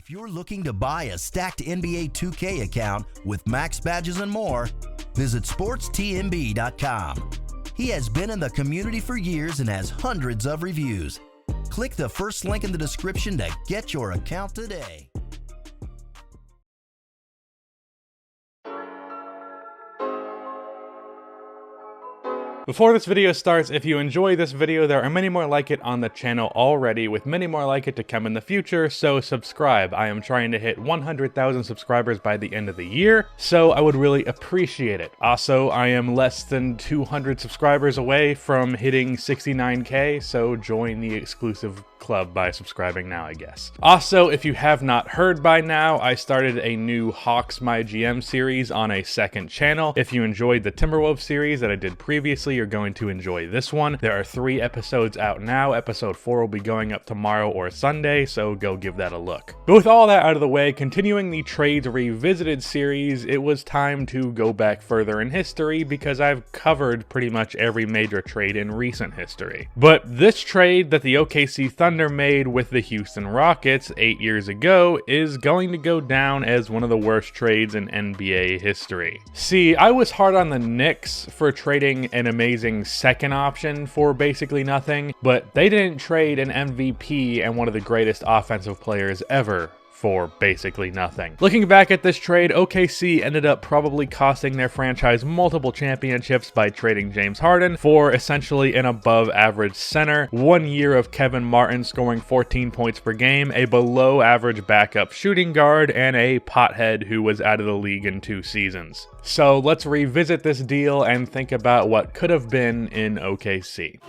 If you're looking to buy a stacked NBA 2K account with max badges and more, visit sportstmb.com. He has been in the community for years and has hundreds of reviews. Click the first link in the description to get your account today. Before this video starts, if you enjoy this video, there are many more like it on the channel already, with many more like it to come in the future, so subscribe. I am trying to hit 100,000 subscribers by the end of the year, so I would really appreciate it. Also, I am less than 200 subscribers away from hitting 69K, so join the exclusive club by subscribing now, I guess. Also, if you have not heard by now, I started a new Hawks My GM series on a second channel. If you enjoyed the Timberwolves series that I did previously, you're going to enjoy this one. There are 3 episodes out now. Episode 4 will be going up tomorrow or Sunday, so go give that a look. But with all that out of the way, continuing the Trades Revisited series, it was time to go back further in history because I've covered pretty much every major trade in recent history. But this trade that the OKC Thunder made with the Houston Rockets 8 years ago is going to go down as one of the worst trades in NBA history. See, I was hard on the Knicks for trading an amazing second option for basically nothing, but they didn't trade an MVP and one of the greatest offensive players ever for basically nothing. Looking back at this trade, OKC ended up probably costing their franchise multiple championships by trading James Harden for essentially an above average center, 1 year of Kevin Martin scoring 14 points per game, a below average backup shooting guard, and a pothead who was out of the league in 2 seasons. So let's revisit this deal and think about what could have been in OKC.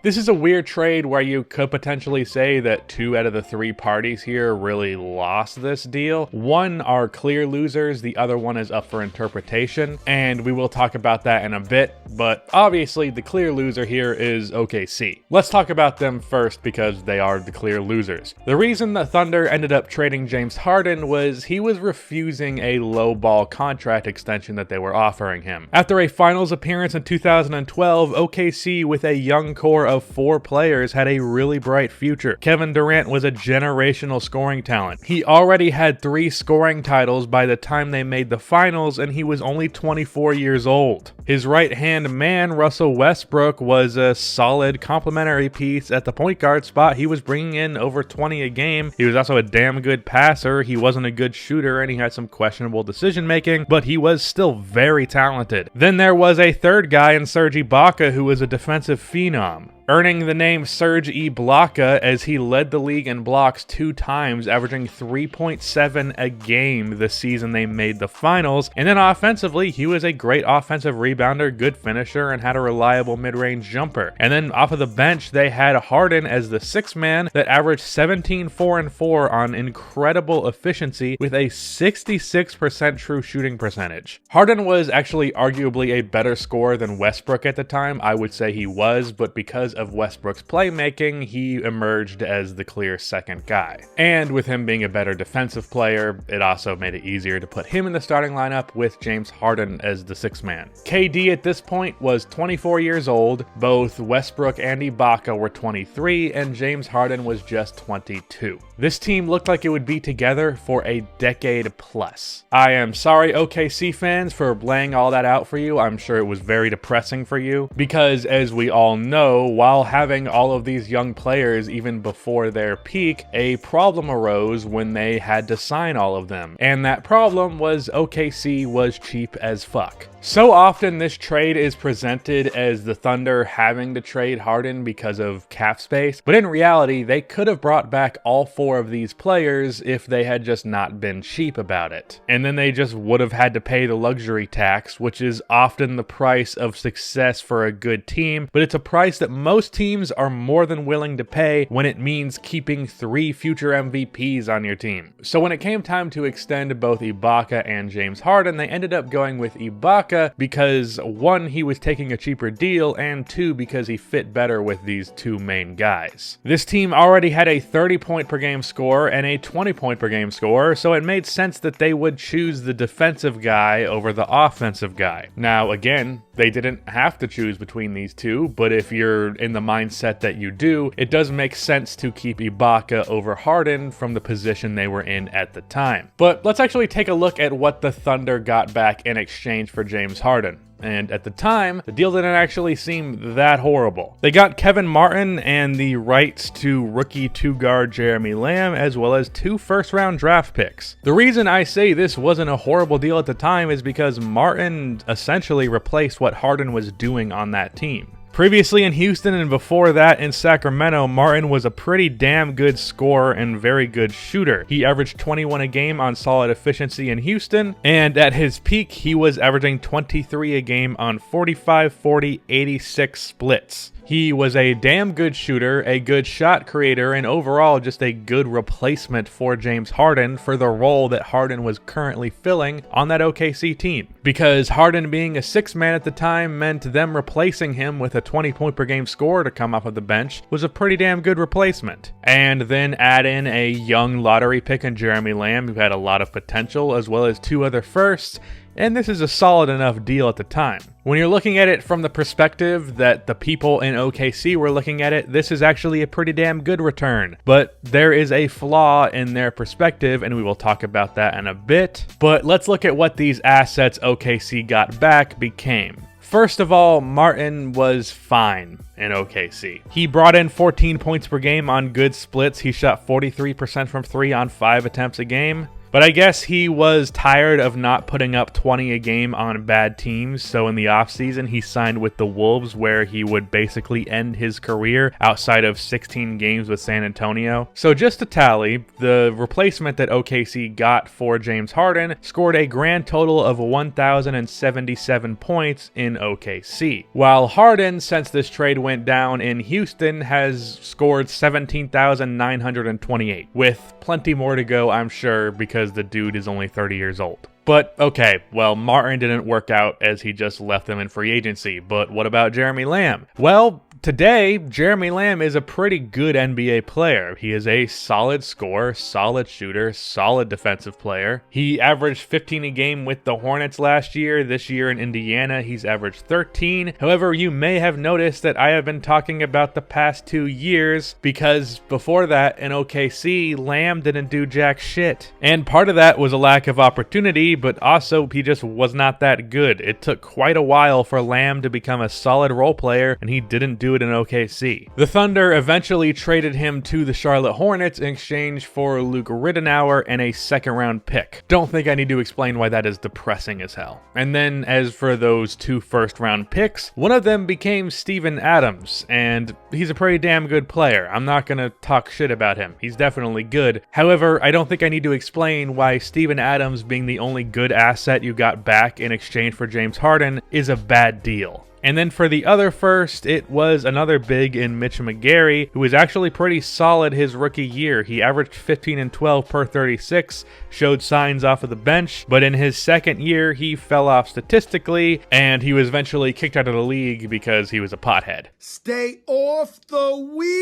This is a weird trade where you could potentially say that 2 out of the 3 parties here really lost this deal. One are clear losers, the other one is up for interpretation, and we will talk about that in a bit, but obviously the clear loser here is OKC. Let's talk about them first because they are the clear losers. The reason the Thunder ended up trading James Harden was he was refusing a low-ball contract extension that they were offering him. After a finals appearance in 2012, OKC with a young core of 4 players had a really bright future. Kevin Durant was a generational scoring talent. He already had 3 scoring titles by the time they made the finals, and he was only 24 years old. His right-hand man, Russell Westbrook, was a solid complementary piece at the point guard spot. He was bringing in over 20 a game. He was also a damn good passer. He wasn't a good shooter, and he had some questionable decision-making, but he was still very talented. Then there was a third guy in Serge Ibaka who was a defensive phenom, earning the name Serge Ibaka as he led the league in blocks 2 times, averaging 3.7 a game the season they made the finals. And then offensively, he was a great offensive rebounder, good finisher, and had a reliable mid-range jumper. And then off of the bench, they had Harden as the 6th man that averaged 17, 4, and 4 on incredible efficiency with a 66% true shooting percentage. Harden was actually arguably a better scorer than Westbrook at the time. I would say he was, but because of Westbrook's playmaking, he emerged as the clear second guy. And with him being a better defensive player, it also made it easier to put him in the starting lineup with James Harden as the 6th man. KD at this point was 24 years old. Both Westbrook and Ibaka were 23, and James Harden was just 22. This team looked like it would be together for a decade plus. I am sorry, OKC fans, for laying all that out for you. I'm sure it was very depressing for you because, as we all know, while having all of these young players even before their peak, a problem arose when they had to sign all of them. And that problem was OKC was cheap as fuck. So often this trade is presented as the Thunder having to trade Harden because of cap space, but in reality, they could have brought back all 4 of these players if they had just not been cheap about it. And then they just would have had to pay the luxury tax, which is often the price of success for a good team, but it's a price that most most teams are more than willing to pay when it means keeping 3 future MVPs on your team. So when it came time to extend both Ibaka and James Harden, they ended up going with Ibaka because 1, he was taking a cheaper deal, and 2, because he fit better with these 2 main guys. This team already had a 30-point per game scorer and a 20-point per game scorer, so it made sense that they would choose the defensive guy over the offensive guy. Now, again, they didn't have to choose between these two, but if you're in the mindset that you do, it does make sense to keep Ibaka over Harden from the position they were in at the time. But let's actually take a look at what the Thunder got back in exchange for James Harden. And at the time, the deal didn't actually seem that horrible. They got Kevin Martin and the rights to rookie 2-guard Jeremy Lamb, as well as 2 first-round draft picks. The reason I say this wasn't a horrible deal at the time is because Martin essentially replaced what Harden was doing on that team. Previously in Houston and before that in Sacramento, Martin was a pretty damn good scorer and very good shooter. He averaged 21 a game on solid efficiency in Houston, and at his peak, he was averaging 23 a game on 45, 40, 86 splits. He was a damn good shooter, a good shot creator, and overall just a good replacement for James Harden for the role that Harden was currently filling on that OKC team. Because Harden being a 6th man at the time meant them replacing him with a 20-point per game scorer to come off of the bench was a pretty damn good replacement. And then add in a young lottery pick in Jeremy Lamb who had a lot of potential, as well as 2 other firsts, and this is a solid enough deal at the time. When you're looking at it from the perspective that the people in OKC were looking at it, this is actually a pretty damn good return. But there is a flaw in their perspective, and we will talk about that in a bit. But let's look at what these assets OKC got back became. First of all, Martin was fine in OKC. He brought in 14 points per game on good splits. He shot 43% from 3 on 5 attempts a game. But I guess he was tired of not putting up 20 a game on bad teams, so in the offseason he signed with the Wolves, where he would basically end his career outside of 16 games with San Antonio. So just to tally, the replacement that OKC got for James Harden scored a grand total of 1,077 points in OKC, while Harden, since this trade went down in Houston, has scored 17,928, with plenty more to go, I'm sure, because the dude is only 30 years old. But okay, well, Martin didn't work out as he just left them in free agency, but what about Jeremy Lamb? Well, today, Jeremy Lamb is a pretty good NBA player. He is a solid scorer, solid shooter, solid defensive player. He averaged 15 a game with the Hornets last year. This year in Indiana, he's averaged 13. However, you may have noticed that I have been talking about the past 2 years because before that in OKC, Lamb didn't do jack shit. And part of that was a lack of opportunity, but also he just was not that good. It took quite a while for Lamb to become a solid role player, and he didn't do it in OKC. The Thunder eventually traded him to the Charlotte Hornets in exchange for Luke Riddenauer and a 2nd-round pick. Don't think I need to explain why that is depressing as hell. And then as for those 2 first-round picks, one of them became Steven Adams, and he's a pretty damn good player. I'm not gonna talk shit about him. He's definitely good. However, I don't think I need to explain why Steven Adams being the only good asset you got back in exchange for James Harden is a bad deal. And then for the other first, it was another big in Mitch Mcgary, who was actually pretty solid his rookie year. He averaged 15 and 12 per 36, showed signs off of the bench, but in his 2nd year, he fell off statistically, and he was eventually kicked out of the league because he was a pothead. Stay off the weed!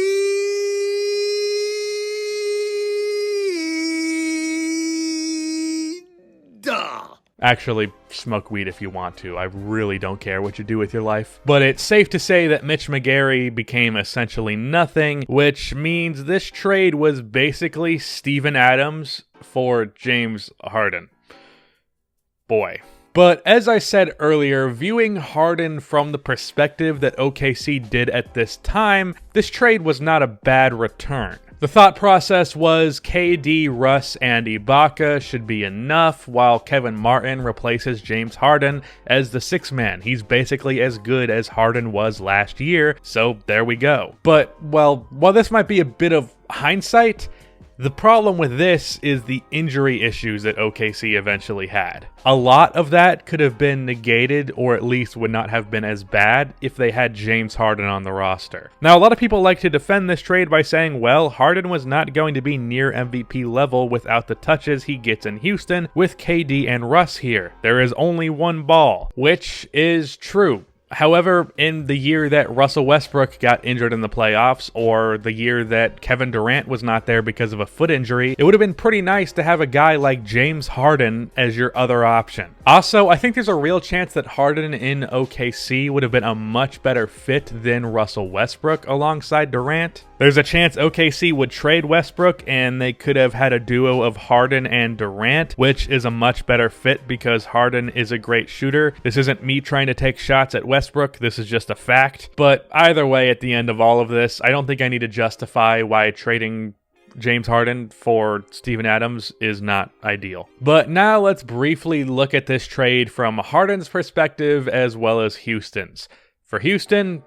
Duh! Actually, smoke weed if you want to. I really don't care what you do with your life. But it's safe to say that Mitch Mcgary became essentially nothing, which means this trade was basically Steven Adams for James Harden. Boy. But as I said earlier, viewing Harden from the perspective that OKC did at this time, this trade was not a bad return. The thought process was KD, Russ, and Ibaka should be enough, while Kevin Martin replaces James Harden as the 6th man. He's basically as good as Harden was last year, so there we go. But, well, while this might be a bit of hindsight, The problem with this is the injury issues that OKC eventually had. A lot of that could have been negated, or at least would not have been as bad if they had James Harden on the roster. Now, a lot of people like to defend this trade by saying, well, Harden was not going to be near MVP level without the touches he gets in Houston with KD and Russ here. There is only one ball, which is true. However, in the year that Russell Westbrook got injured in the playoffs, or the year that Kevin Durant was not there because of a foot injury, it would have been pretty nice to have a guy like James Harden as your other option. Also, I think there's a real chance that Harden in OKC would have been a much better fit than Russell Westbrook alongside Durant. There's a chance OKC would trade Westbrook and they could have had a duo of Harden and Durant, which is a much better fit because Harden is a great shooter. This isn't me trying to take shots at Westbrook, this is just a fact. But either way, at the end of all of this, I don't think I need to justify why trading James Harden for Steven Adams is not ideal. But now let's briefly look at this trade from Harden's perspective as well as Houston's. For Houston,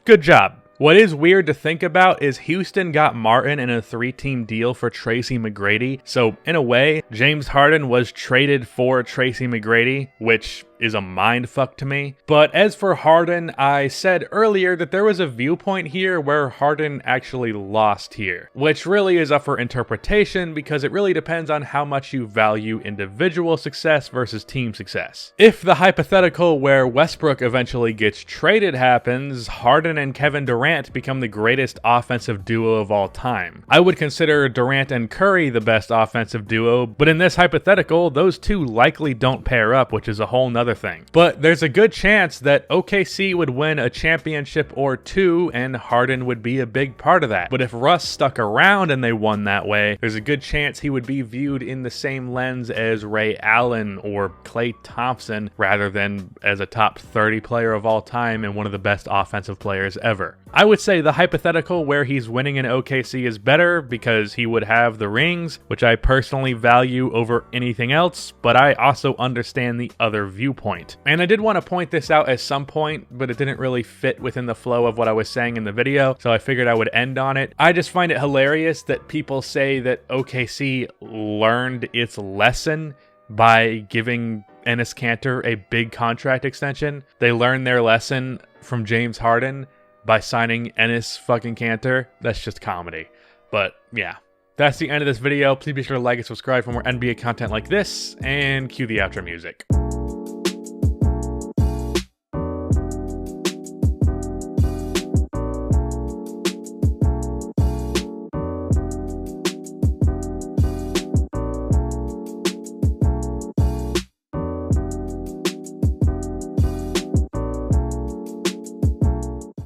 good job. What is weird to think about is Houston got Martin in a 3-team deal for Tracy McGrady, so in a way, James Harden was traded for Tracy McGrady, which is a mindfuck to me. But as for Harden, I said earlier that there was a viewpoint here where Harden actually lost here, which really is up for interpretation because it really depends on how much you value individual success versus team success. If the hypothetical where Westbrook eventually gets traded happens, Harden and Kevin Durant become the greatest offensive duo of all time. I would consider Durant and Curry the best offensive duo, but in this hypothetical, those two likely don't pair up, which is a whole nother thing. But there's a good chance that OKC would win a championship or two and Harden would be a big part of that. But if Russ stuck around and they won that way, there's a good chance he would be viewed in the same lens as Ray Allen or Klay Thompson rather than as a top 30 player of all time and one of the best offensive players ever. I would say the hypothetical where he's winning in OKC is better because he would have the rings, which I personally value over anything else, but I also understand the other viewpoint. And I did want to point this out at some point, but it didn't really fit within the flow of what I was saying in the video, so I figured I would end on it. I just find it hilarious that people say that OKC learned its lesson by giving Enes Kanter a big contract extension. They learned their lesson from James Harden by signing Enes fucking Kanter. That's just comedy. But yeah, that's the end of this video. Please be sure to like and subscribe for more NBA content like this, and cue the outro music.